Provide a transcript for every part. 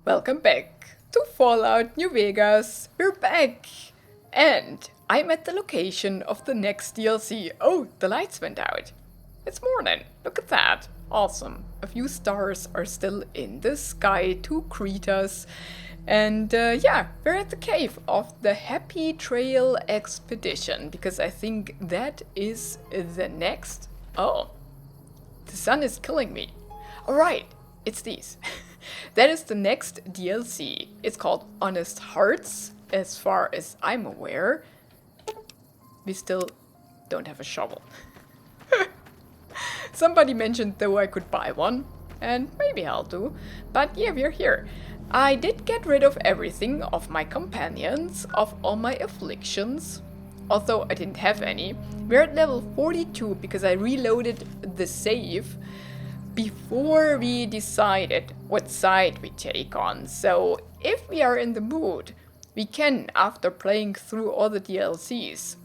Welcome back to Fallout New Vegas. We're back! And I'm at the location of the next DLC. Oh, the lights went out. It's morning. Look at that. Awesome. A few stars are still in the sky to greet us. And yeah, we're at the cave of the Happy Trail Expedition, because I think that is the next... Oh, the sun is killing me. Alright, it's these. That is the next DLC. It's called Honest Hearts, as far as I'm aware. We still don't have a shovel. Somebody mentioned though I could buy one, and maybe I'll do. But yeah, we're here. I did get rid of everything of my companions, of all my afflictions, although I didn't have any. We're at level 42 because I reloaded the save before we decided what side we take on. So if we are in the mood, we can, after playing through all the DLCs,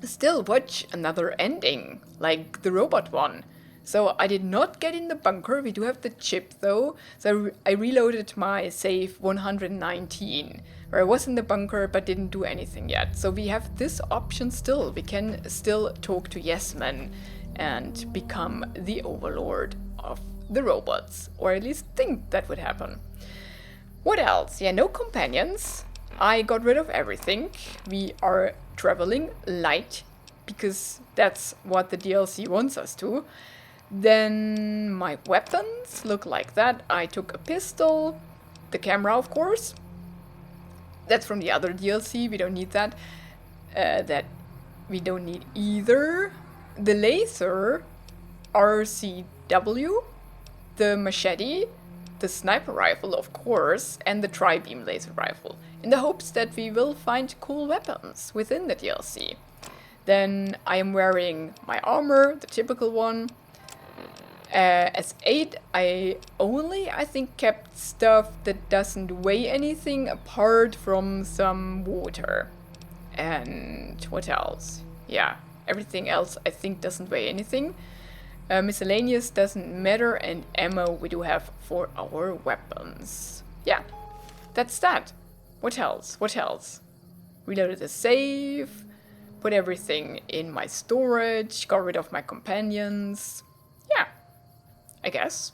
still watch another ending, like the robot one. So I did not get in the bunker. We do have the chip though. So I reloaded my save 119, where I was in the bunker but didn't do anything yet. So we have this option still. We can still talk to Yes Men and become the overlord of the robots, or at least think that would happen. What else? Yeah, no companions. I got rid of everything. We are traveling light because that's what the DLC wants us to. Then my weapons look like that. I took a pistol, the camera of course. That's from the other DLC, we don't need that. That we don't need either. The laser, RCW, the machete, the sniper rifle of course, and the tri-beam laser rifle, in the hopes that we will find cool weapons within the DLC. Then I am wearing my armor, the typical one. As 8, I think kept stuff that doesn't weigh anything apart from some water. And what else? Yeah, everything else I think doesn't weigh anything. Miscellaneous doesn't matter, and ammo we do have for our weapons. Yeah, that's that. What else? What else? Reloaded the save, put everything in my storage, got rid of my companions. Yeah, I guess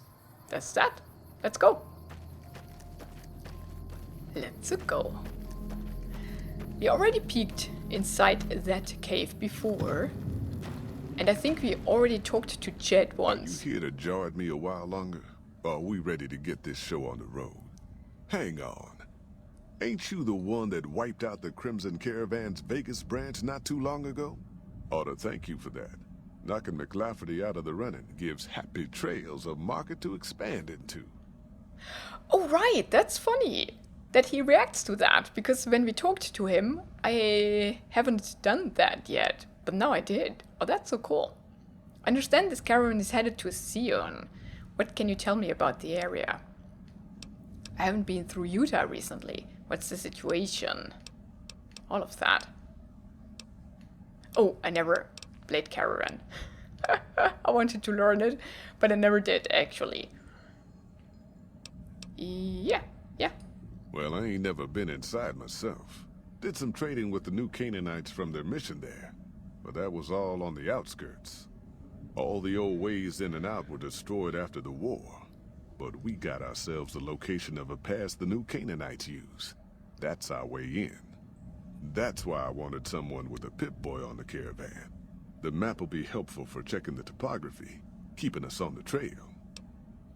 that's that. Let's go. Let's go. We already peeked inside that cave before. And I think we already talked to Jed once. Are you here to jar at me a while longer? Or are we ready to get this show on the road? Hang on. Ain't you the one that wiped out the Crimson Caravan's Vegas branch not too long ago? Ought to thank you for that. Knocking McLafferty out of the running gives Happy Trails a market to expand into. Oh right, that's funny that he reacts to that, because when we talked to him, I haven't done that yet. But now I did. Oh, that's so cool. I understand this caravan is headed to Sion. What can you tell me about the area? I haven't been through Utah recently. What's the situation? All of that. Oh, I never played caravan. I wanted to learn it, but I never did actually. Yeah. Well, I ain't never been inside myself. Did some trading with the new Canaanites from their mission there. But that was all on the outskirts. All the old ways in and out were destroyed after the war. But we got ourselves the location of a pass the new Canaanites use. That's our way in. That's why I wanted someone with a Pip-Boy on the caravan. The map will be helpful for checking the topography, keeping us on the trail.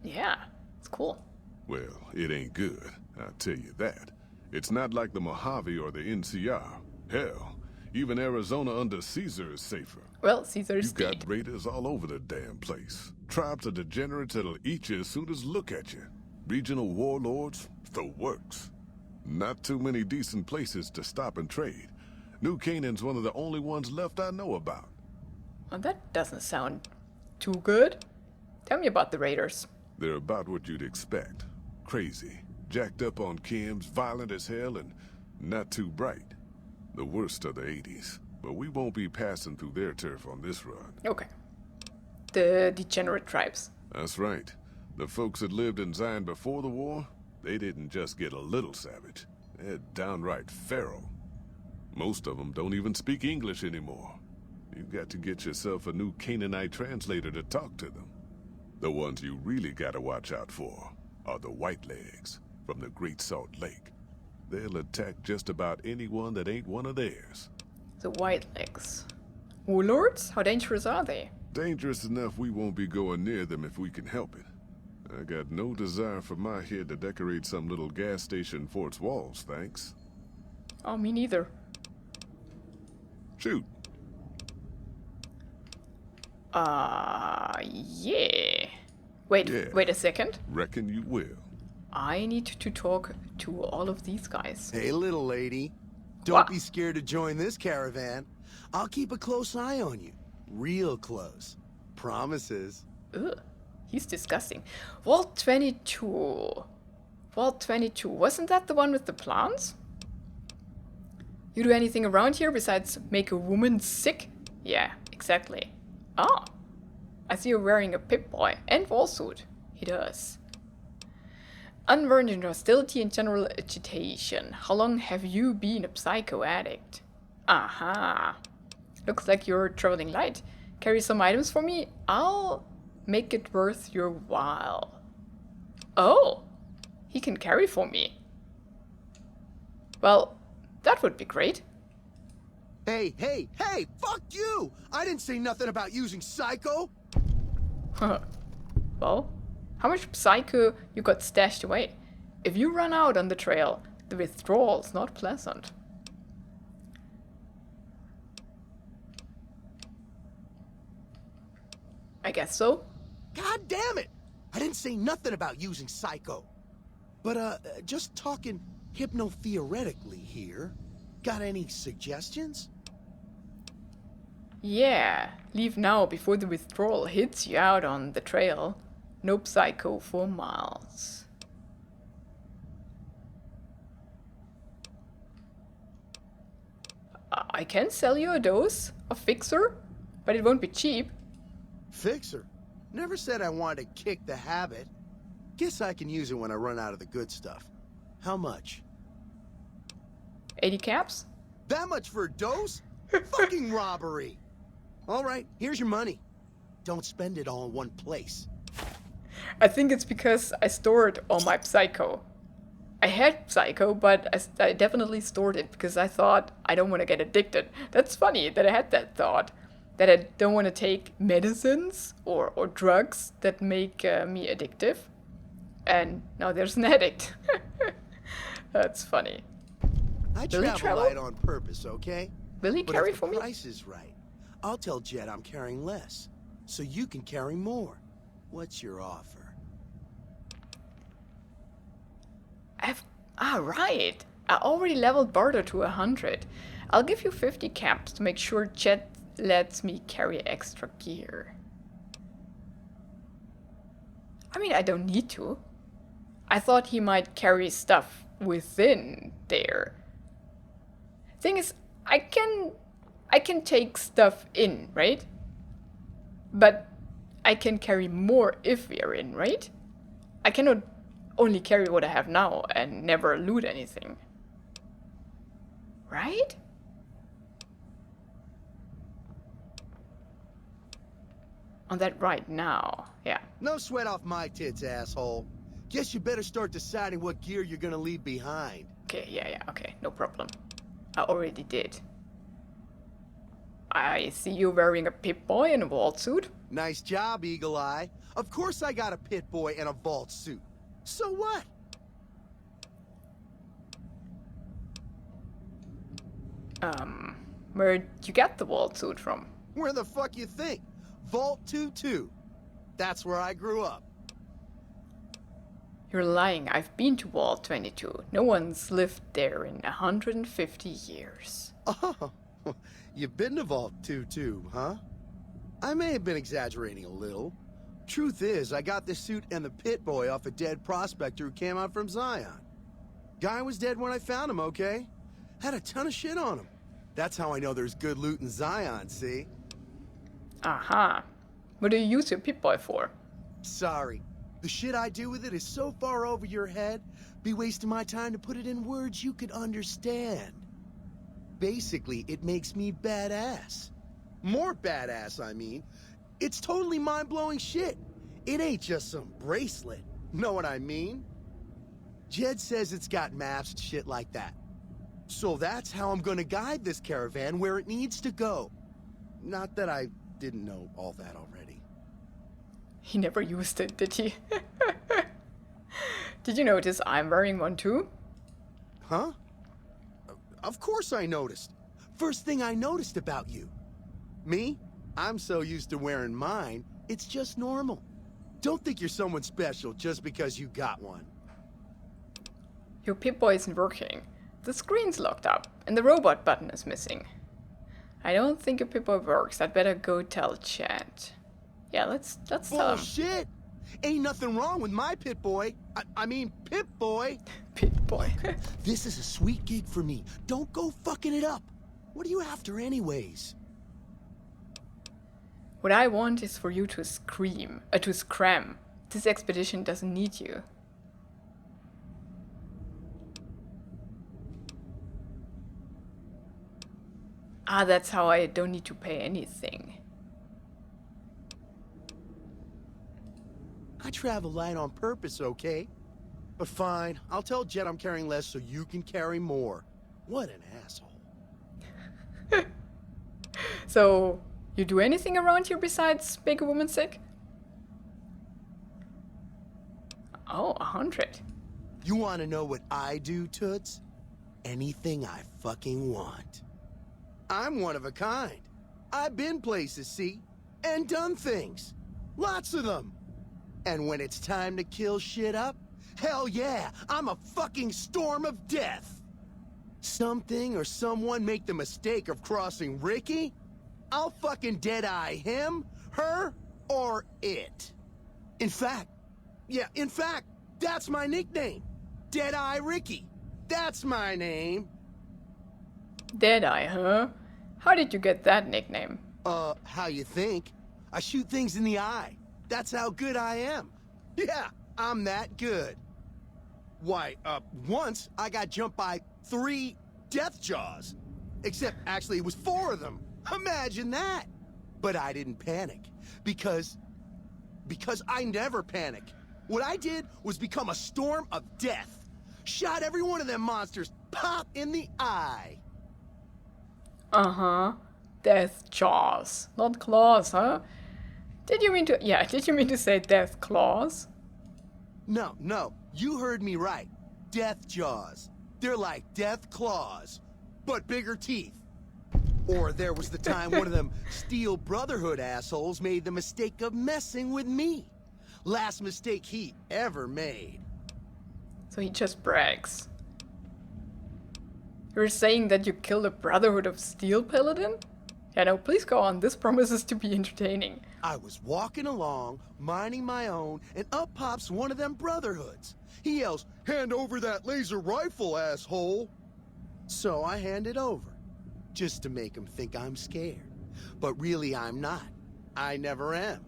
Yeah, it's cool. Well, it ain't good, I'll tell you that. It's not like the Mojave or the NCR. Hell, even Arizona under Caesar is safer. Well, Caesar is You dead. got raiders all over the damn place. Tribes of degenerates that'll eat you as soon as look at you. Regional warlords, the works. Not too many decent places to stop and trade. New Canaan's one of the only ones left I know about. Well, that doesn't sound too good. Tell me about the raiders. They're about what you'd expect. Crazy, jacked up on chems, violent as hell, and not too bright. The worst of the 80s. But we won't be passing through their turf on this run. Okay. The degenerate tribes. That's right. The folks that lived in Zion before the war, They didn't just get a little savage. They're downright feral. Most of them don't even speak English anymore. You've got to get yourself a new Canaanite translator to talk to them. The ones you really gotta watch out for are the Whitelegs from the Great Salt Lake. They'll attack just about anyone that ain't one of theirs. The Whitelegs. Warlords? How dangerous are they? Dangerous enough we won't be going near them if we can help it. I got no desire for my head to decorate some little gas station fort's walls, thanks. Oh, me neither. Shoot. Yeah. Wait a second. Reckon you will. I need to talk to all of these guys. Hey, little lady. Don't What? be scared to join this caravan. I'll keep a close eye on you. Real close. Promises. Ugh, he's disgusting. Vault 22. Vault 22. Wasn't that the one with the plants? You do anything around here besides make a woman sick? Yeah, exactly. Ah, I see you're wearing a Pip-Boy and wall suit. He does. Unwarranted hostility and general agitation. How long have you been a psycho addict? Aha. Looks like you're traveling light. Carry some items for me? I'll make it worth your while. Oh, he can carry for me. Well, that would be great. Hey, fuck you! I didn't say nothing about using psycho. Well, how much psycho you got stashed away? If you run out on the trail, the withdrawal's not pleasant. I guess so. God damn it! I didn't say nothing about using psycho. But, just talking hypno-theoretically here. Got any suggestions? Yeah, leave now before the withdrawal hits you out on the trail. No psycho for miles. I can sell you a dose of Fixer, but it won't be cheap. Fixer. Never said I wanted to kick the habit. Guess I can use it when I run out of the good stuff. How much? 80 caps? That much for a dose? Fucking robbery! Alright, here's your money. Don't spend it all in one place. I think it's because I stored all my Psycho. I had Psycho, but I definitely stored it because I thought I don't want to get addicted. That's funny that I had that thought. That I don't want to take medicines or drugs that make me addictive. And now there's an addict. That's funny. I Will he travel light on purpose, okay? Will he But carry if for the me? price is right, I'll tell Jet I'm carrying less, so you can carry more. What's your offer? Right. I already leveled Barter to 100. I'll give you 50 caps to make sure Jet lets me carry extra gear. I mean, I don't need to. I thought he might carry stuff within there. Thing is, I can take stuff in, right? But I can carry more if we are in, right? I cannot only carry what I have now and never loot anything. Right? On that right now, yeah. No sweat off my tits, asshole. Guess you better start deciding what gear you're gonna leave behind. Okay, yeah, okay, no problem. I already did. I see you wearing a Pip-Boy and a vault suit. Nice job, Eagle Eye. Of course I got a pit boy and a vault suit. So what? Where'd you get the vault suit from? Where the fuck you think? Vault 22. That's where I grew up. You're lying. I've been to Vault 22. No one's lived there in 150 years. Oh, you've been to Vault 22, huh? I may have been exaggerating a little. Truth is, I got this suit and the pit boy off a dead prospector who came out from Zion. Guy was dead when I found him, okay? Had a ton of shit on him. That's how I know there's good loot in Zion, see? Aha. What do you use your Pip-Boy for? Sorry. The shit I do with it is so far over your head, be wasting my time to put it in words you could understand. Basically, it makes me badass. More badass, I mean. It's totally mind-blowing shit. It ain't just some bracelet. Know what I mean? Jed says it's got maps and shit like that. So that's how I'm gonna guide this caravan where it needs to go. Not that I didn't know all that already. He never used it, did he? Did you notice I'm wearing one too? Huh? Of course I noticed. First thing I noticed about you. Me? I'm so used to wearing mine, it's just normal. Don't think you're someone special just because you got one. Your Pip-Boy isn't working. The screen's locked up, and the robot button is missing. I don't think your Pip-Boy works. I'd better go tell Chad. Yeah, let's tell him. Bullshit! Ain't nothing wrong with my Pip-Boy. I mean, Pip-Boy. Pip-Boy. This is a sweet gig for me. Don't go fucking it up. What are you after anyways? What I want is for you to scram. This expedition doesn't need you. Ah, that's how I don't need to pay anything. I travel light on purpose, okay? But fine, I'll tell Jet I'm carrying less so you can carry more. What an asshole. So, you do anything around here besides make a woman sick? Oh, 100. You want to know what I do, Toots? Anything I fucking want. I'm one of a kind. I've been places, see? And done things. Lots of them. And when it's time to kill shit up, hell yeah, I'm a fucking storm of death. Something or someone make the mistake of crossing Ricky, I'll fucking dead-eye him, her, or it. In fact, that's my nickname. Dead-Eye Ricky. That's my name. Deadeye, huh? How did you get that nickname? How you think? I shoot things in the eye. That's how good I am. Yeah, I'm that good. Why, once I got jumped by 3 death jaws. Except, actually, it was 4 of them. Imagine that! But I didn't panic. Because I never panic. What I did was become a storm of death. Shot every one of them monsters pop in the eye. Uh-huh. Death jaws, not claws, huh? Did you mean to say death claws? No, you heard me right. Death jaws. They're like death claws, but bigger teeth. Or there was the time one of them Steel Brotherhood assholes made the mistake of messing with me. Last mistake he ever made. So he just brags. You're saying that you killed a Brotherhood of Steel Paladin? Yeah, no, please go on. This promises to be entertaining. I was walking along, minding my own, and up pops one of them Brotherhoods. He yells, "Hand over that laser rifle, asshole!" So I hand it over, just to make him think I'm scared. But really I'm not. I never am.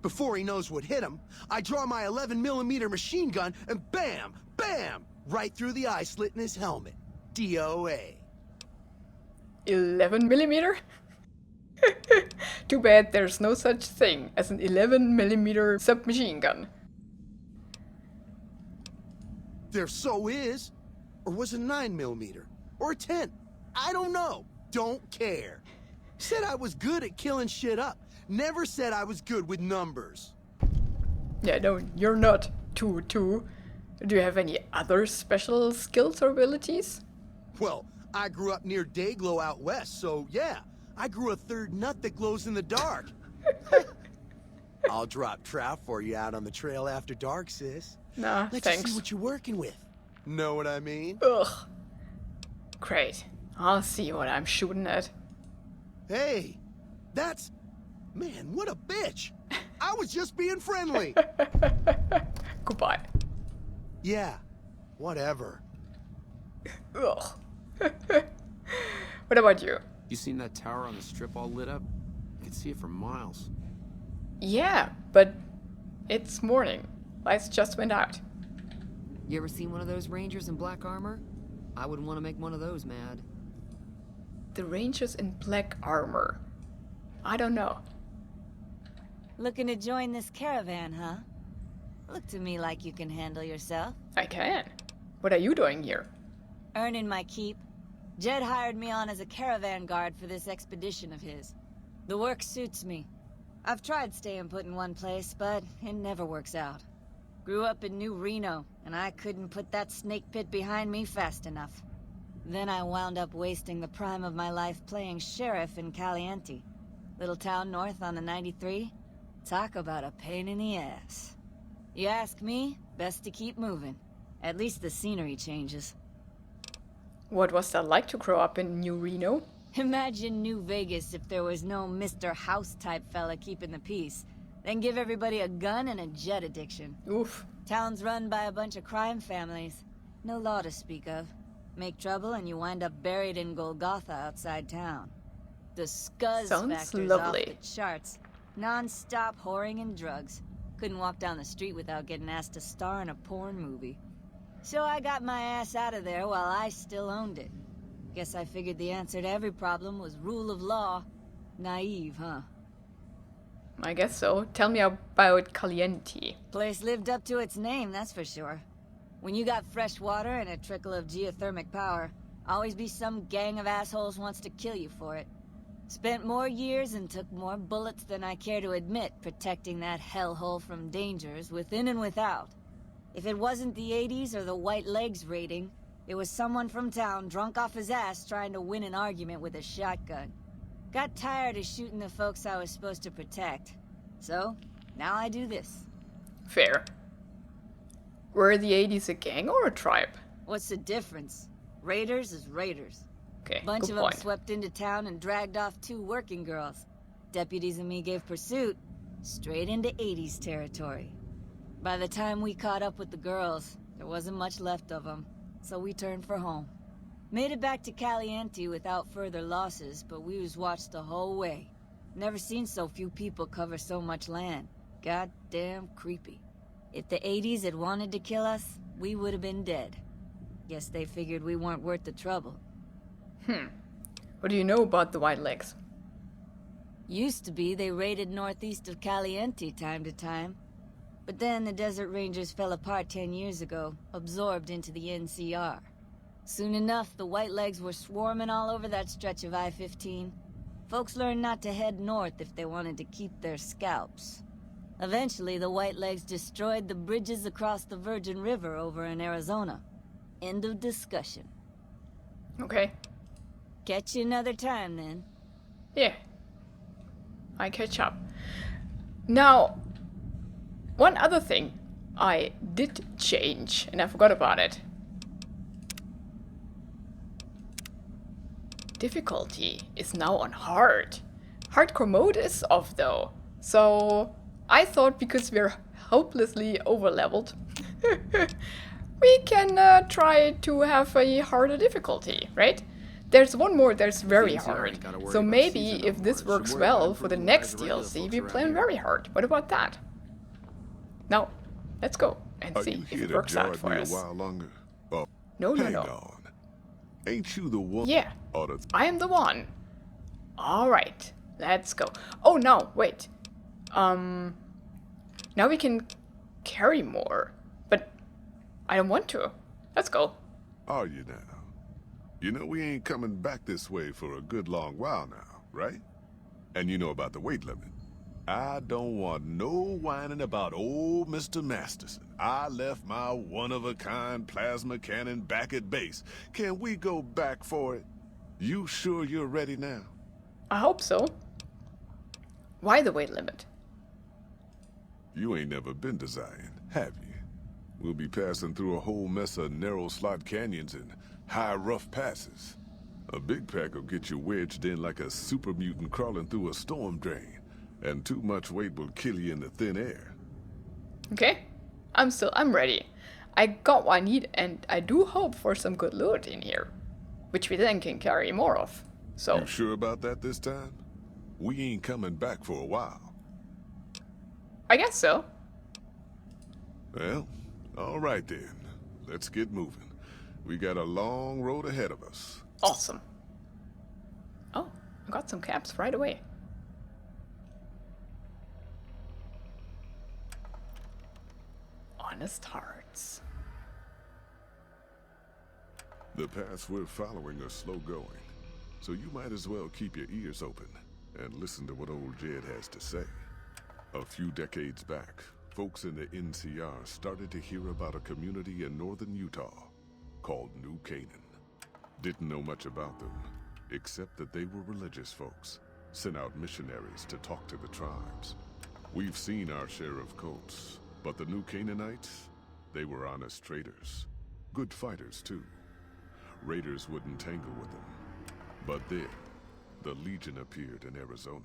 Before he knows what hit him, I draw my 11mm machine gun and bam, bam, right through the eye slit in his helmet. DOA. 11mm? Too bad there's no such thing as an 11mm submachine gun. There so is. Or was it 9mm? Or a 10? I don't know. Don't care. Said I was good at killing shit up. Never said I was good with numbers. Yeah, no, you're not. Do you have any other special skills or abilities? Well, I grew up near Dayglow out west, so yeah. I grew a third nut that glows in the dark. I'll drop trout for you out on the trail after dark, sis. Nah, Let's thanks. see what you're working with. Know what I mean? Ugh. Great. I'll see what I'm shooting at. Hey, that's... Man, what a bitch! I was just being friendly! Goodbye. Yeah, whatever. Ugh. What about you? You seen that tower on the strip all lit up? You can see it for miles. Yeah, but it's morning. Lights just went out. You ever seen one of those rangers in black armor? I would want to make one of those mad. The rangers in black armor. I don't know. Looking to join this caravan, huh? Look to me like you can handle yourself. I can. What are you doing here? Earning my keep. Jed hired me on as a caravan guard for this expedition of his. The work suits me. I've tried staying put in one place, but it never works out. Grew up in New Reno, and I couldn't put that snake pit behind me fast enough. Then I wound up wasting the prime of my life playing sheriff in Caliente. Little town north on the 93. Talk about a pain in the ass. You ask me, best to keep moving. At least the scenery changes. What was that like to grow up in New Reno? Imagine New Vegas if there was no Mr. House-type fella keeping the peace. Then give everybody a gun and a jet addiction. Oof. Town's run by a bunch of crime families. No law to speak of. Make trouble and you wind up buried in Golgotha outside town. The scuzz Sounds factor's lovely. off the charts. Non-stop whoring and drugs. Couldn't walk down the street without getting asked to star in a porn movie. So I got my ass out of there while I still owned it. Guess I figured the answer to every problem was rule of law. Naive, huh? I guess so. Tell me about Caliente. Place lived up to its name, that's for sure. When you got fresh water and a trickle of geothermic power, always be some gang of assholes wants to kill you for it. Spent more years and took more bullets than I care to admit protecting that hellhole from dangers within and without. If it wasn't the 80s or the white legs raiding, it was someone from town drunk off his ass trying to win an argument with a shotgun. Got tired of shooting the folks I was supposed to protect. So, now I do this. Fair. Were the 80s a gang or a tribe? What's the difference? Raiders is raiders. Okay, Bunch good of them point. swept into town and dragged off 2 working girls. Deputies and me gave pursuit, straight into 80s territory. By the time we caught up with the girls, there wasn't much left of them, so we turned for home. Made it back to Caliente without further losses, but we was watched the whole way. Never seen so few people cover so much land. Goddamn creepy. If the 80s had wanted to kill us, we would have been dead. Guess they figured we weren't worth the trouble. What do you know about the White Legs? Used to be they raided northeast of Caliente time to time. But then the Desert Rangers fell apart 10 years ago, absorbed into the NCR. Soon enough, the White Legs were swarming all over that stretch of I-15. Folks learned not to head north if they wanted to keep their scalps. Eventually, the White Legs destroyed the bridges across the Virgin River over in Arizona. End of discussion. Okay. Catch you another time, then. Yeah. I catch up. Now, one other thing I did change, and I forgot about it. Difficulty is now on hard. Hardcore mode is off though. So I thought because we're hopelessly overleveled, we can try to have a harder difficulty, right? There's one more that's very Things here hard. ain't gotta worry So about maybe season if this awards. works Should worry about well for the improving next the regular DLC, we folks plan around very here. hard. What about that? Now, let's go and Are see you if here it to works out guard for me us. a while longer? Oh, No, hang no. on. Ain't you the one? Yeah, Or the I am the one. Alright, let's go. Oh no, wait. Now we can carry more. But I don't want to. Let's go. Are you now? You know we ain't coming back this way for a good long while now, right? And you know about the weight limit. I don't want no whining about old Mr. Masterson. I left my one-of-a-kind plasma cannon back at base. Can we go back for it? You sure you're ready now? I hope so. Why the weight limit? You ain't never been to Zion, have you? We'll be passing through a whole mess of narrow slot canyons and high rough passes. A big pack will get you wedged in like a super mutant crawling through a storm drain, and too much weight will kill you in the thin air. Okay, I'm ready. I got what I need and I do hope for some good loot in here, which we then can carry more of. So, You sure about that this time? We ain't coming back for a while. I guess so. Well, all right then. Let's get moving. We got a long road ahead of us. Awesome. Oh, I got some caps right away. Honest hearts. The paths we're following are slow going, so you might as well keep your ears open and listen to what old Jed has to say. A few decades back, folks in the NCR started to hear about a community in northern Utah called New Canaan. Didn't know much about them, except that they were religious folks, sent out missionaries to talk to the tribes. We've seen our share of cults, but the New Canaanites, they were honest traders. Good fighters, too. Raiders wouldn't tangle with them. But then, the Legion appeared in Arizona.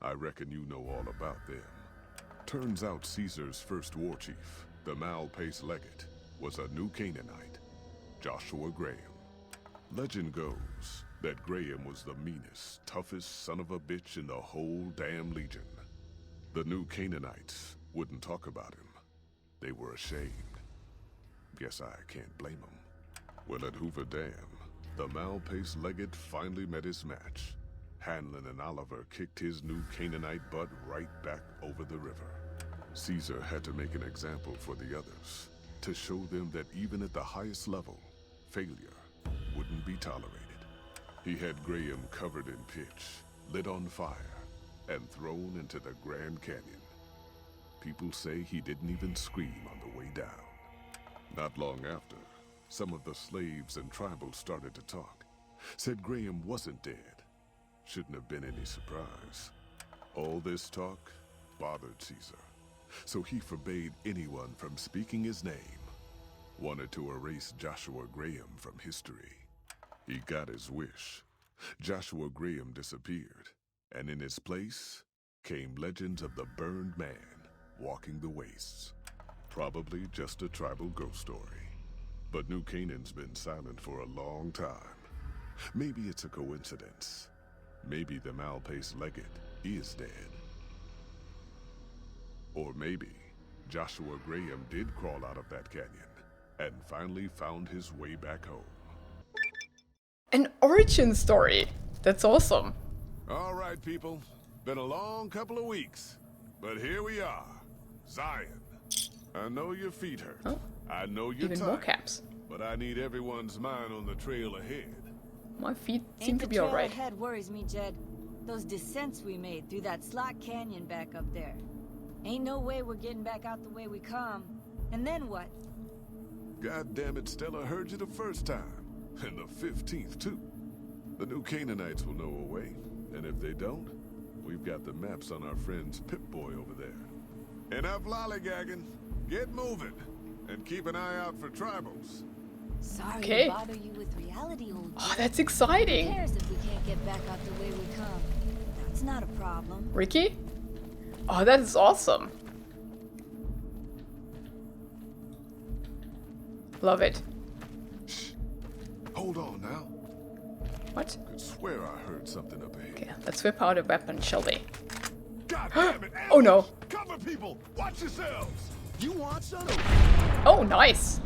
I reckon you know all about them. Turns out Caesar's first war chief, the Mal-Pace Legate, was a New Canaanite, Joshua Graham. Legend goes that Graham was the meanest, toughest son of a bitch in the whole damn Legion. The New Canaanites wouldn't talk about him. They were ashamed. Guess I can't blame them. Well, at Hoover Dam, the Mal-Pace Legate finally met his match. Hanlon and Oliver kicked his New Canaanite butt right back over the river. Caesar had to make an example for the others, to show them that even at the highest level, failure wouldn't be tolerated. He had Graham covered in pitch, lit on fire, and thrown into the Grand Canyon. People say he didn't even scream on the way down. Not long after, some of the slaves and tribals started to talk. Said Graham wasn't dead. Shouldn't have been any surprise. All this talk bothered Caesar, so he forbade anyone from speaking his name. Wanted to erase Joshua Graham from history. He got his wish. Joshua Graham disappeared, and in his place came legends of the burned man walking the wastes. Probably just a tribal ghost story. But New Canaan's been silent for a long time. Maybe it's a coincidence. Maybe the Mal-Pace Legate is dead. Or maybe Joshua Graham did crawl out of that canyon and finally found his way back home. An origin story. That's awesome. All right, people. Been a long couple of weeks, but here we are. Zion. I know your feet hurt. Oh, I know you're even tired. more caps. But I need everyone's mind on the trail ahead. My feet seem Ain't to the be trail alright. ahead worries me, Jed. Those descents we made through that slot canyon back up there. Ain't no way we're getting back out the way we come. And then what? God damn it, Stella heard you the first time. And the 15th, too. The New Canaanites will know a way. And if they don't, we've got the maps on our friend's Pip-Boy over there. Enough lollygagging. Get moving. And keep an eye out for tribals. Sorry Okay. to bother you with reality, old Oh, Jed. that's Who exciting. cares if we can't get back out the way we come? That's not a problem. Ricky? Oh, that is awesome. Love it. Hold on now. What? Could swear I heard something up ahead. Okay, let's whip out a weapon, shall we? God damn it! Oh no. Cover people! Watch yourselves! You want some? Oh, nice.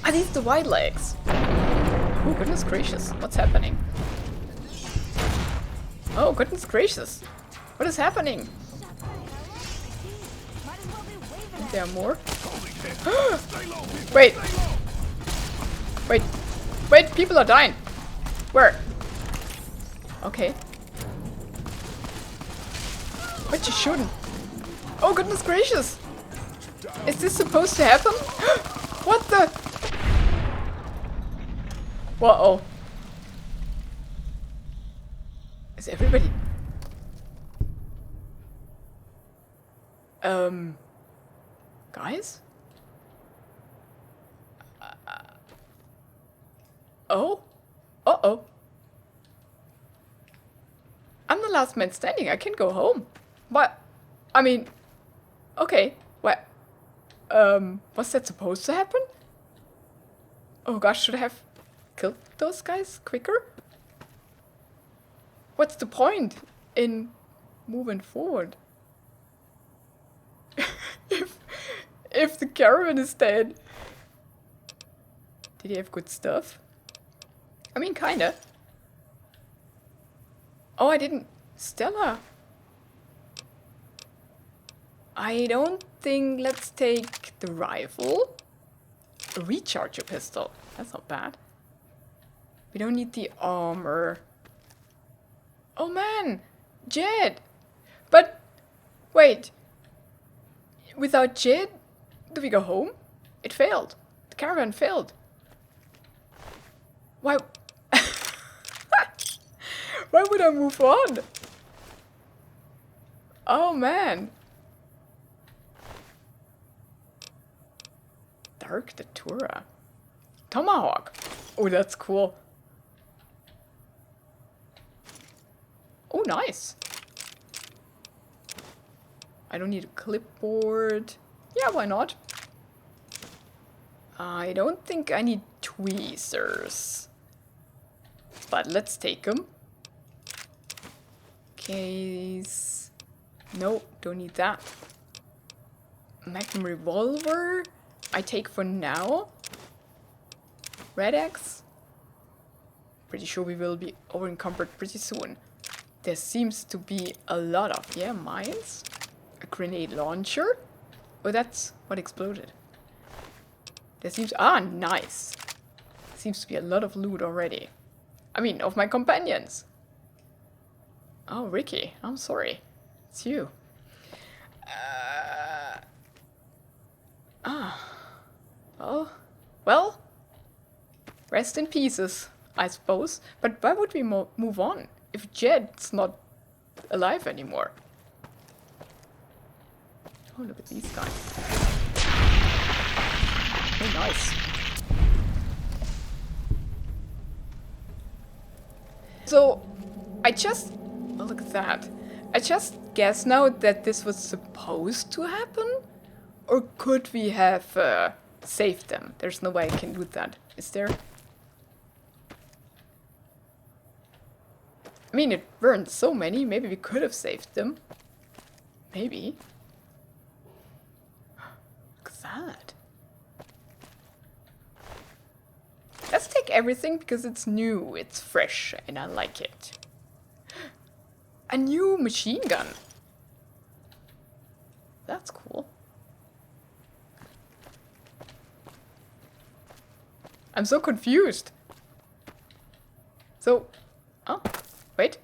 Are these the wide legs? Oh, goodness gracious. What's happening? Oh, goodness gracious. What is happening? Might as well be waving at There are more? Stay low, people! Wait. Stay low! Wait. Wait, people are dying. Where? Okay. What you shooting? Oh, goodness gracious. Is this supposed to happen? What the? Whoa. Is everybody... Guys? Oh? Uh-oh. I'm the last man standing. I can go home. What? I mean... Okay. What? Was that supposed to happen? Oh gosh, should I have killed those guys quicker? What's the point in moving forward? if the caravan is dead. Did he have good stuff? I mean, kinda. Oh, I didn't... Stella. I don't think... Let's take the rifle. Recharge your pistol. That's not bad. We don't need the armor. Oh man! Jed! But... Wait. Without Jed, do we go home? It failed. The caravan failed. Why... Why would I move on? Oh man. Dark Datura. Tomahawk. Oh, that's cool. Oh, nice. I don't need a clipboard. Yeah, why not? I don't think I need tweezers. But let's take them. Case. No, don't need that. Magnum revolver. I take for now. Red X. Pretty sure we will be over-encumbered pretty soon. There seems to be a lot of, yeah, mines. A grenade launcher. Oh, that's what exploded. There seems, nice. Seems to be a lot of loot already. I mean, of my companions. Oh, Ricky, I'm sorry. It's you. Well, rest in pieces, I suppose. But why would we move on if Jed's not alive anymore? Oh, look at these guys. Oh, nice. So, oh, look at that. I just guess now that this was supposed to happen? Or could we have saved them? There's no way I can do that, is there? I mean, it weren't so many. Maybe we could have saved them. Maybe. Look at that. Let's take everything because it's new, it's fresh, and I like it. A new machine gun. That's cool. I'm so confused. So, oh, wait.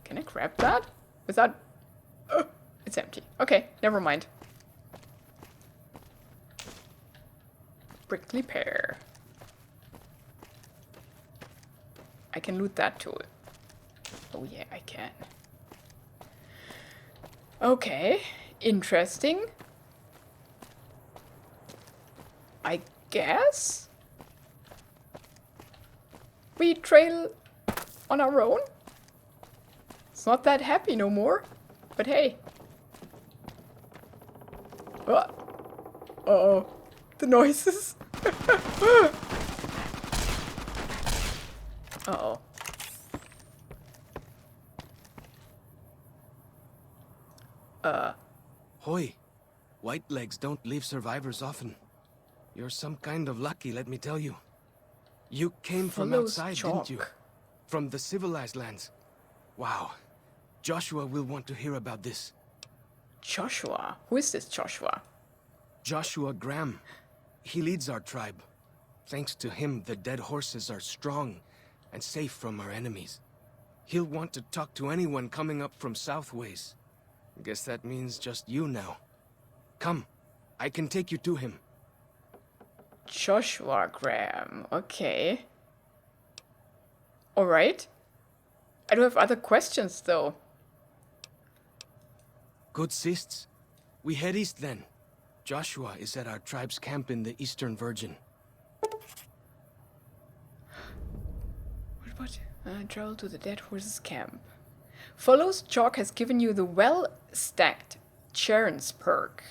Can I grab that? Without... Oh, it's empty. Okay, never mind. Prickly pear. I can loot that too. Oh yeah, I can. Okay, interesting. I guess we trail on our own. It's not that happy no more, but hey. Uh-oh, the noises. Uh-oh. Hoy, white legs don't leave survivors often. You're some kind of lucky, let me tell you. You came from outside, didn't you? From the civilized lands. Wow. Joshua will want to hear about this. Joshua? Who is this Joshua? Joshua Graham. He leads our tribe. Thanks to him, the dead horses are strong and safe from our enemies. He'll want to talk to anyone coming up from Southways. Guess that means just you now. Come, I can take you to him. Joshua Graham, okay. Alright. I do have other questions though. Good sists. We head east then. Joshua is at our tribe's camp in the Eastern Virgin. What? Travel to the Dead Horses camp. Follows Chalk has given you the well-stacked Charon's perk.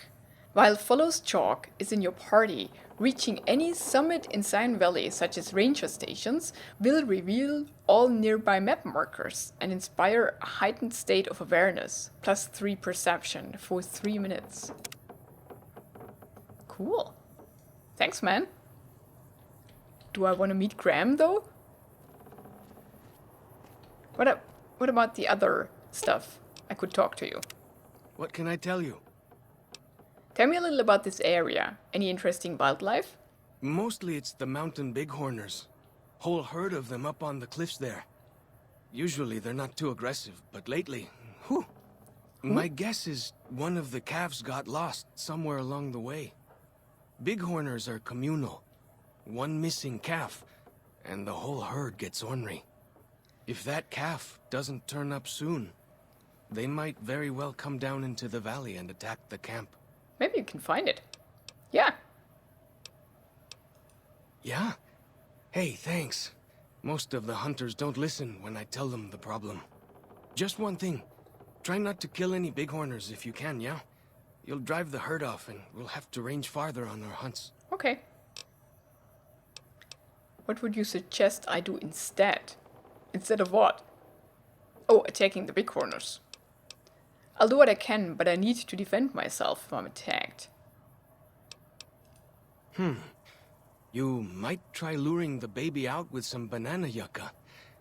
While Follows Chalk is in your party, reaching any summit in Zion Valley, such as ranger stations, will reveal all nearby map markers and inspire a heightened state of awareness, +3 perception for 3 minutes. Cool. Thanks, man. Do I want to meet Graham, though? What about the other stuff? I could talk to you. What can I tell you? Tell me a little about this area. Any interesting wildlife? Mostly it's the mountain bighorners. Whole herd of them up on the cliffs there. Usually they're not too aggressive, but lately, whew. My guess is one of the calves got lost somewhere along the way. Bighorners are communal. One missing calf, and the whole herd gets ornery. If that calf doesn't turn up soon, they might very well come down into the valley and attack the camp. Maybe you can find it. Yeah. Yeah? Hey, thanks. Most of the hunters don't listen when I tell them the problem. Just one thing. Try not to kill any bighorners if you can, yeah? You'll drive the herd off and we'll have to range farther on our hunts. Okay. What would you suggest I do instead? Instead of what? Oh, attacking the bighorners. I'll do what I can, but I need to defend myself if I'm attacked. You might try luring the baby out with some banana yucca.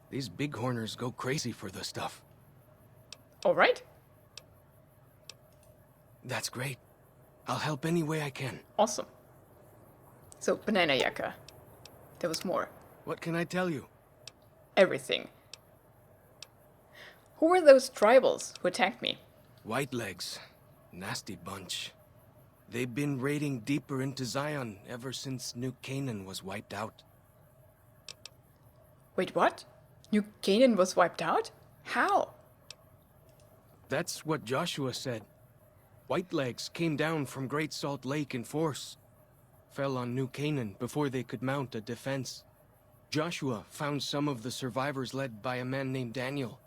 These bighorners go crazy for the stuff. Alright. That's great. I'll help any way I can. Awesome. So, banana yucca. There was more. What can I tell you? Everything. Who were those tribals who attacked me? Whitelegs. Nasty bunch. They've been raiding deeper into Zion ever since New Canaan was wiped out. Wait, what? New Canaan was wiped out? How? That's what Joshua said. Whitelegs came down from Great Salt Lake in force. Fell on New Canaan before they could mount a defense. Joshua found some of the survivors led by a man named Daniel.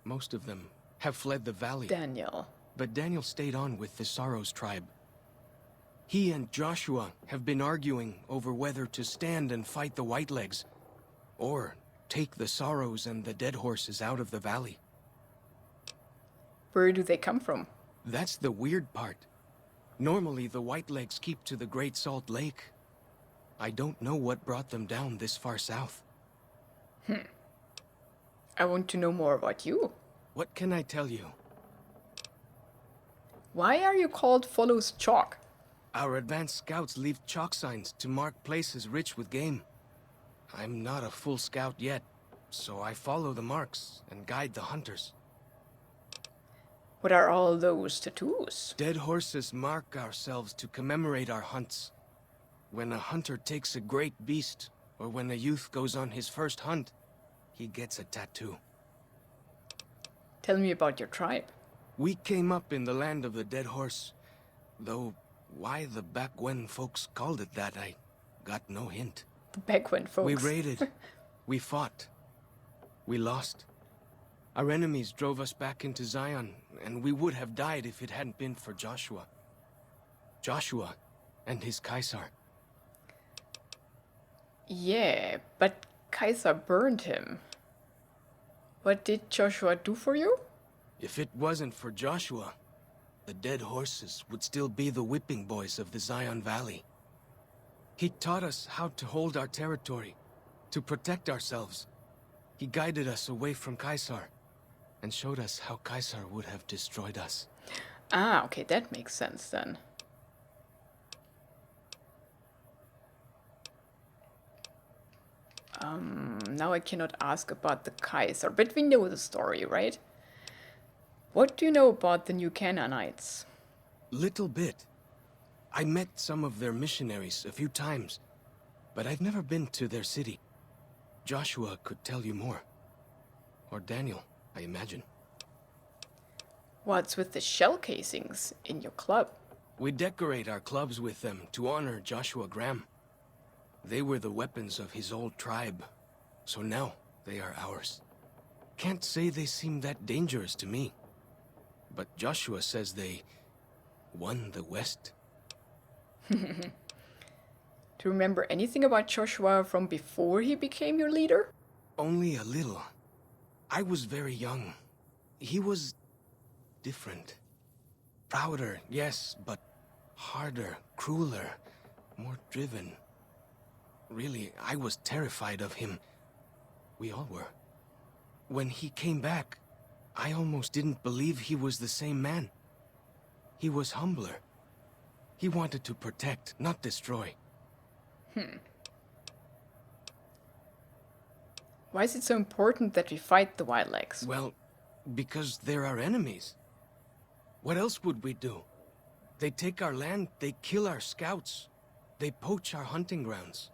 Most of them have fled the valley. Daniel. But Daniel stayed on with the Sorrows tribe. He and Joshua have been arguing over whether to stand and fight the Whitelegs, or take the Sorrows and the Dead Horses out of the valley. Where do they come from? That's the weird part. Normally the Whitelegs keep to the Great Salt Lake. I don't know what brought them down this far south. I want to know more about you. What can I tell you? Why are you called Follows Chalk? Our advanced scouts leave chalk signs to mark places rich with game. I'm not a full scout yet, so I follow the marks and guide the hunters. What are all those tattoos? Dead horses mark ourselves to commemorate our hunts. When a hunter takes a great beast, or when a youth goes on his first hunt, he gets a tattoo. Tell me about your tribe. We came up in the land of the dead horse, though why the back when folks called it that, I got no hint. The back when folks. We raided. We fought. We lost. Our enemies drove us back into Zion, and we would have died if it hadn't been for Joshua. Joshua and his Caesar. Yeah, but Kaiser burned him. What did Joshua do for you? If it wasn't for Joshua, the dead horses would still be the whipping boys of the Zion Valley. He taught us how to hold our territory, to protect ourselves. He guided us away from Caesar, and showed us how Caesar would have destroyed us. Ah, okay, that makes sense then. Now I cannot ask about the Kaiser, but we know the story, right? What do you know about the New Canaanites? Little bit. I met some of their missionaries a few times, but I've never been to their city. Joshua could tell you more. Or Daniel, I imagine. What's with the shell casings in your club? We decorate our clubs with them to honor Joshua Graham. They were the weapons of his old tribe, so now they are ours. Can't say they seem that dangerous to me. But Joshua says they won the West. Do you remember anything about Joshua from before he became your leader? Only a little. I was very young. He was different. Prouder, yes, but Harder, crueler, more driven. Really, I was terrified of him. We all were. When he came back, I almost didn't believe he was the same man. He was humbler. He wanted to protect, not destroy. Why is it so important that we fight the Wildlegs? Well, because they're our enemies. What else would we do? They take our land, they kill our scouts. They poach our hunting grounds.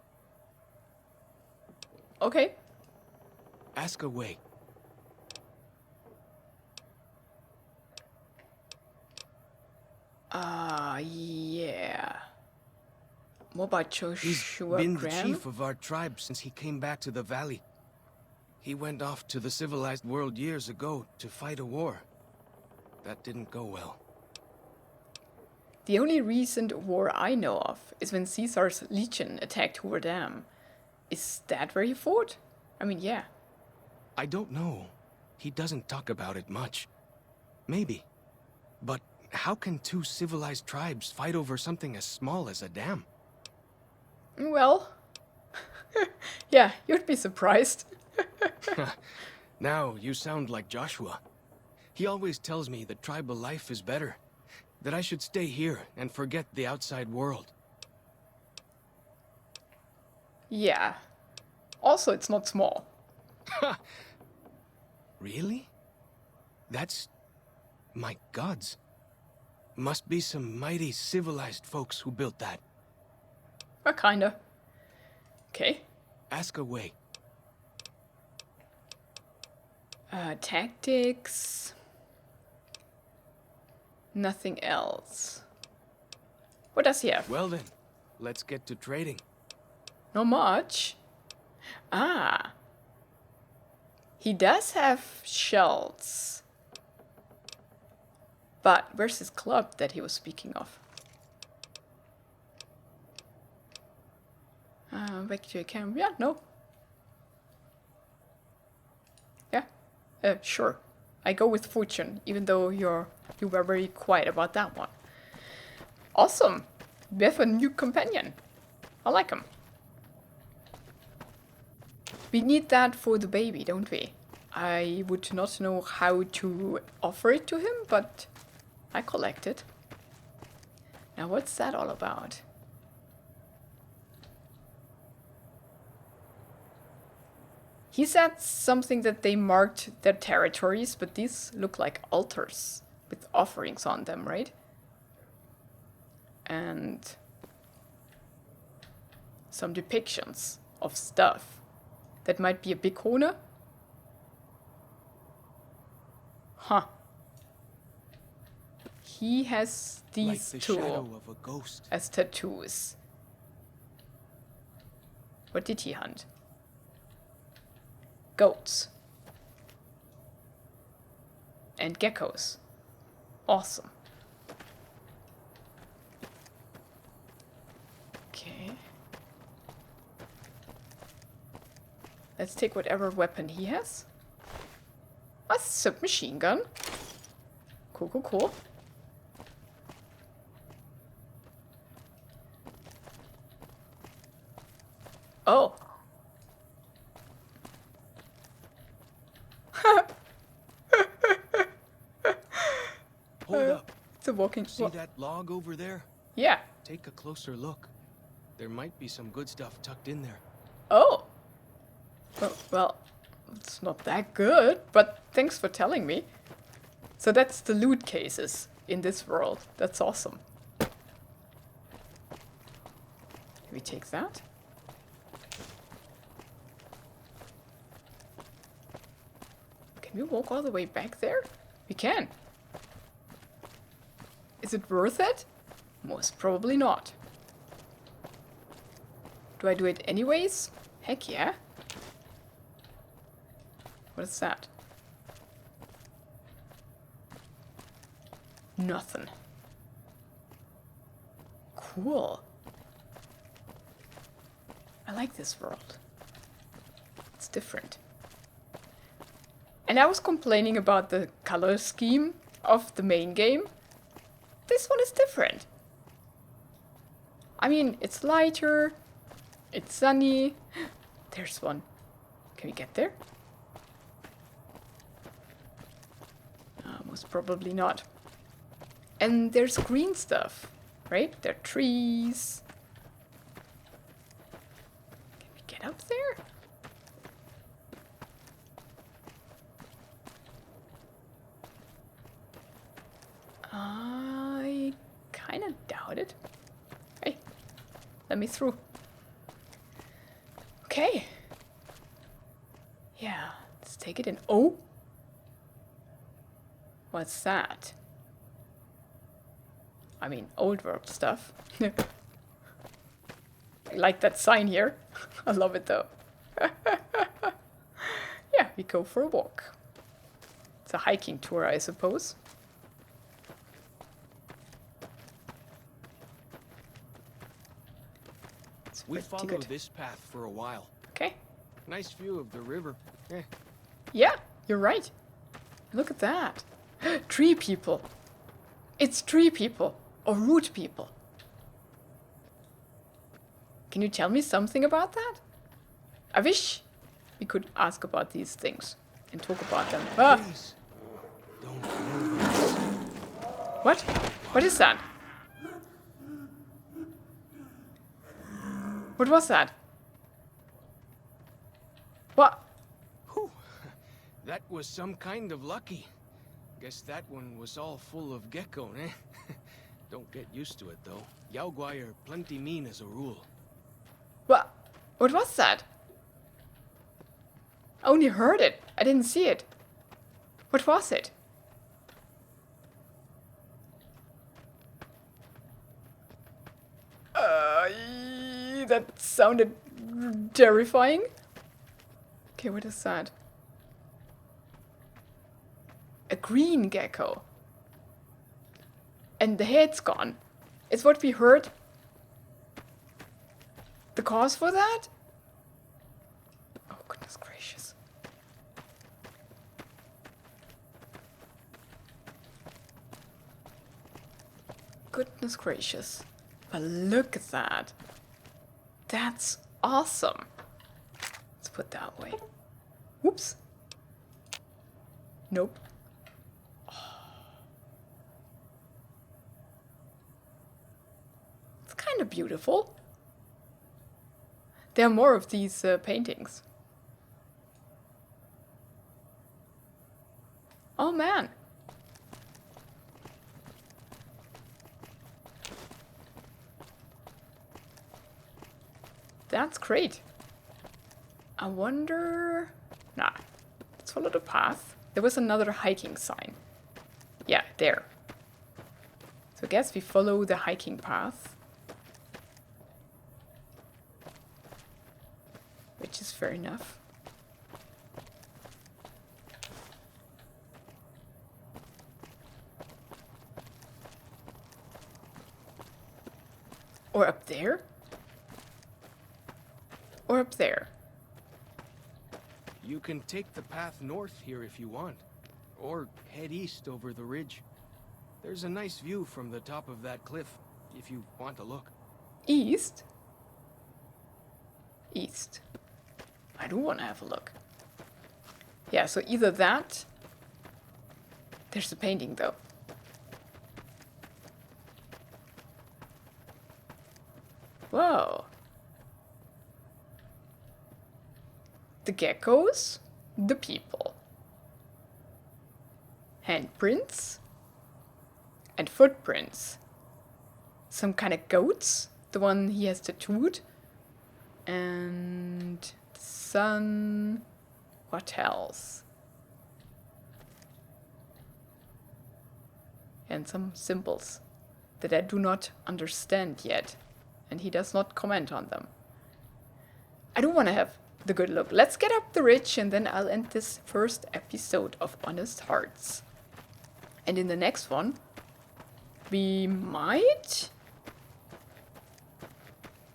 Okay. Ask away. Yeah. What about He's Joshua been the Graham? chief of our tribe since he came back to the valley. He went off to the civilized world years ago to fight a war. That didn't go well. The only recent war I know of is when Caesar's legion attacked Hoover Dam. Is that where he fought? I mean, yeah. I don't know. He doesn't talk about it much. Maybe. But how can two civilized tribes fight over something as small as a dam? Well, yeah, you'd be surprised. Now you sound like Joshua. He always tells me that tribal life is better. That I should stay here and forget the outside world. Yeah. Also, it's not small. Really? That's... my gods. Must be some mighty civilized folks who built that. Kinda. Okay. Ask away. Tactics. Nothing else. What does he have? Well then, let's get to trading. Not much. He does have shells. But where's his club that he was speaking of? Back to your camera. Yeah, no. Yeah, sure. I go with fortune, even though you were very quiet about that one. Awesome. We have a new companion. I like him. We need that for the baby, don't we? I would not know how to offer it to him, but I collect it. Now what's that all about? He said something that they marked their territories, but these look like altars with offerings on them, right? And some depictions of stuff. That might be a big Bighorner? Huh. He has these Like the two shadow of a ghost. as tattoos. What did he hunt? Goats. And geckos. Awesome. Okay. Let's take whatever weapon he has. A submachine gun. Cool, cool, cool. Oh. Hold up. It's a walking... See that log over there? Yeah. Take a closer look. There might be some good stuff tucked in there. Oh. Well, it's not that good, but thanks for telling me. So that's the loot cases in this world. That's awesome. Can we take that? Can we walk all the way back there? We can. Is it worth it? Most probably not. Do I do it anyways? Heck yeah. What is that? Nothing. Cool. I like this world. It's different. And I was complaining about the color scheme of the main game. This one is different. I mean, it's lighter. It's sunny. There's one. Can we get there? Most probably not. And there's green stuff, right? There are trees. Can we get up there? I kind of doubt it. Hey, let me through. Okay. Yeah, let's take it in. Oh! What's that? I mean, old world stuff. I like that sign here. I love it though. Yeah, we go for a walk. It's a hiking tour, I suppose. It's We pretty follow good. this path for a while. Okay. Nice view of the river. Yeah, you're right. Look at that. Tree people. It's tree people. Or root people. Can you tell me something about that? I wish we could ask about these things and talk about them. Ah! Please, don't move. What? What is that? What was that? What? Whew. That was some kind of lucky. Guess that one was all full of gecko, eh? Don't get used to it, though. Yaoguai are plenty mean as a rule. What? What was that? I only heard it. I didn't see it. What was it? That sounded terrifying. Okay, what is that? A green gecko. And the head's gone. Is what we heard the cause for that? Oh, goodness gracious. Goodness gracious. But look at that. That's awesome. Let's put that away. Whoops. Nope. It's kind of beautiful. There are more of these paintings. Oh man. That's great. I wonder... Nah, let's follow the path. There was another hiking sign. Yeah, there. So I guess we follow the hiking path. Which is fair enough. Or up there? Or up there? You can take the path north here if you want, or head east over the ridge. There's a nice view from the top of that cliff, if you want to look. East? East. I do want to have a look. Yeah, so either that... There's the painting, though. Whoa. The geckos, the people. Handprints and footprints. Some kind of goats, the one he has tattooed. And the sun. What else? And some symbols that I do not understand yet. And he does not comment on them. I do want to have the good look. Let's get up the ridge and then I'll end this first episode of Honest Hearts. And in the next one, we might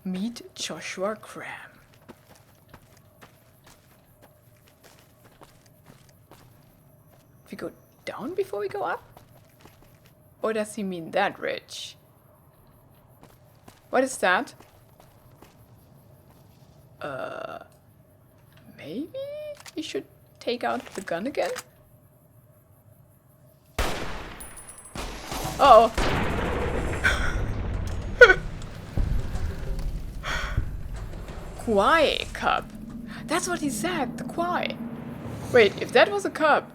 meet Joshua Graham. We go down before we go up? Or does he mean that ridge? What is that? Maybe we should take out the gun again? Uh-oh. Kwai cub. That's what he said, the Kwai. Wait, if that was a cub,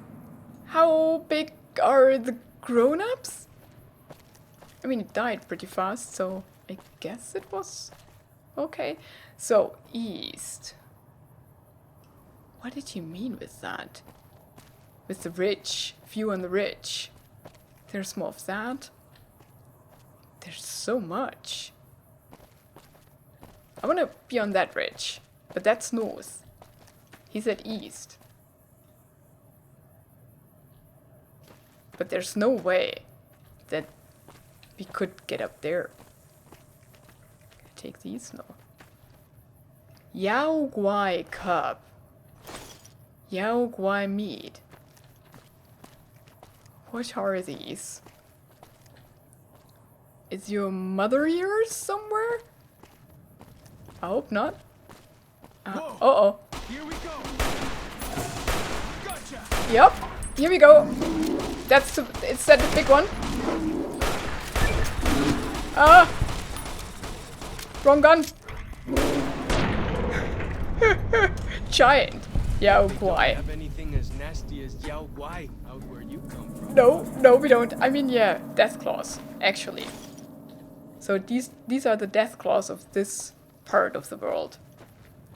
how big are the grown-ups? I mean, it died pretty fast, so I guess it was okay. So, east. What did you mean with that? With the ridge, view on the ridge. There's more of that. There's so much. I want to be on that ridge, but that's north. He said east. But there's no way that we could get up there. Take these? No. Yao Guai cub. Yao Guai meat. What are these? Is your mother here somewhere? I hope not. Uh-oh. Here we go. Gotcha. Yep. Here we go. Is that the big one? Ah! Wrong gun. Giant Yao Guai. Have anything as nasty as Yao Guai out where you come from? No, we don't. I mean, yeah, death claws, actually. So these are the death claws of this part of the world,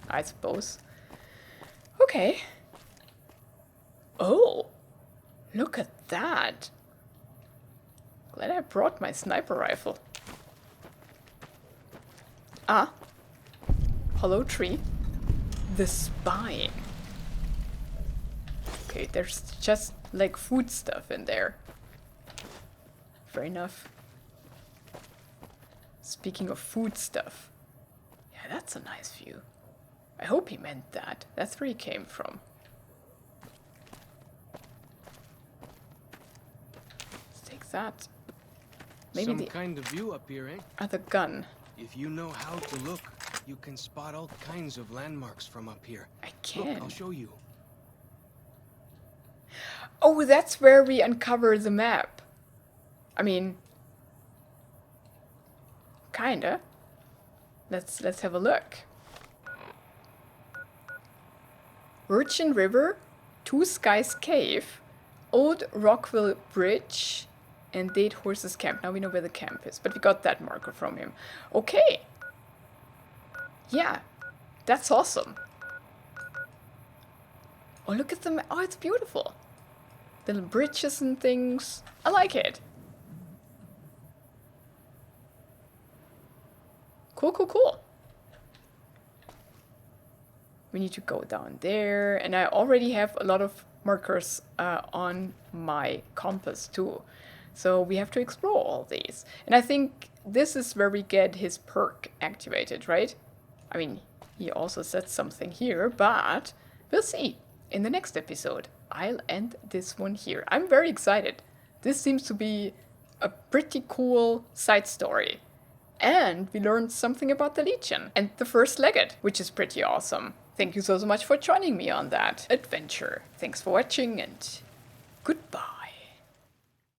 I suppose. Okay. Oh, look at that. Glad I brought my sniper rifle. Ah, hollow tree. The spine. Okay, there's just like food stuff in there. Fair enough. Speaking of food stuff. Yeah, that's a nice view. I hope he meant that. That's where he came from. Let's take that. Maybe Some the kind of view up here, eh? other gun. If you know how to look, you can spot all kinds of landmarks from up here. I Look, can. I'll show you. Oh, that's where we uncover the map. I mean, kinda. Let's have a look. Virgin River, Two Skies Cave, Old Rockville Bridge, and Date Horses Camp. Now we know where the camp is, but we got that marker from him. Okay. Yeah, that's awesome. Oh, look at the oh, it's beautiful. Little bridges and things. I like it. Cool, cool, cool. We need to go down there, and I already have a lot of markers on my compass too. So we have to explore all these. And I think this is where we get his perk activated, right? I mean, he also said something here, but we'll see in the next episode. I'll end this one here. I'm very excited. This seems to be a pretty cool side story. And we learned something about the Legion and the First Legate, which is pretty awesome. Thank you so much for joining me on that adventure. Thanks for watching and goodbye.